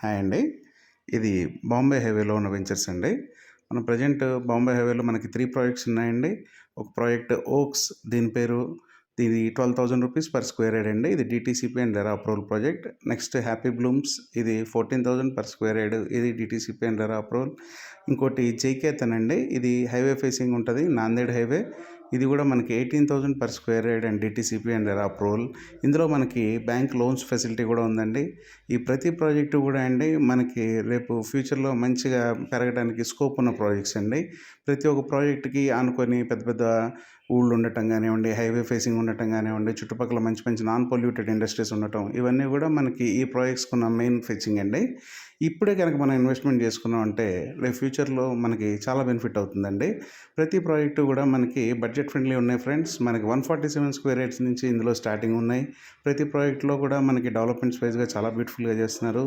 Hi అండి. ఇది బాంబే హైవేలో ఉన్న వెంచర్స్ అండి. మనం ప్రెజెంట్ బాంబే హైవేలో మనకి 3 ప్రాజెక్ట్స్ ఉన్నాయండి. ఒక ప్రాజెక్ట్ ఓక్స్ దీని 12,000 రూపీస్ పర్ స్క్వేర్ యార్డ్ అండి. ఇది DTCP and RERA approval project. Next Happy Blooms ఇది 14,000 పర్ స్క్వేర్ యార్డ్. ఇది డీటీసీపీ అండ్ రెరా అప్రూవల్. ఇంకోటి జైకేతన్ అండి. ఇది హైవే ఫేసింగ్ ఉంటుంది, నాందేడ్ హైవే. ఇది కూడా మనకి 18,000 per square yard and DTCP and RERA approval. ఇందులో మనకి బ్యాంక్ లోన్స్ ఫెసిలిటీ కూడా ఉందండి. ఈ ప్రతి ప్రాజెక్టు కూడా అండి మనకి రేపు ఫ్యూచర్లో మంచిగా పెరగడానికి స్కోప్ ఉన్న ప్రాజెక్ట్స్ అండి. ప్రతి ఒక్క ప్రాజెక్టుకి ఆనుకొని పెద్ద పెద్ద ఊళ్ళు ఉండటం కానివ్వండి, హైవే ఫేసింగ్ ఉండటం కానివ్వండి, చుట్టుపక్కల మంచి మంచి నాన్ పొల్యూటెడ్ ఇండస్ట్రీస్ ఉండటం, ఇవన్నీ కూడా మనకి ఈ ప్రాజెక్ట్స్కి ఉన్న మెయిన్ ఫెచింగ్ అండి. ఇప్పుడే కనుక మనం ఇన్వెస్ట్మెంట్ చేసుకున్నాం అంటే రేపు ఫ్యూచర్లో మనకి చాలా బెనిఫిట్ అవుతుందండి. ప్రతి ప్రాజెక్టు కూడా మనకి బడ్జెట్ ఫ్రెండ్లీ ఉన్నాయి ఫ్రెండ్స్. మనకి 147 స్క్వేర్ యార్డ్స్ నుంచి ఇందులో స్టార్టింగ్ ఉన్నాయి. ప్రతి ప్రాజెక్ట్లో కూడా మనకి డెవలప్మెంట్స్ వైజ్గా చాలా బ్యూటిఫుల్గా చేస్తున్నారు.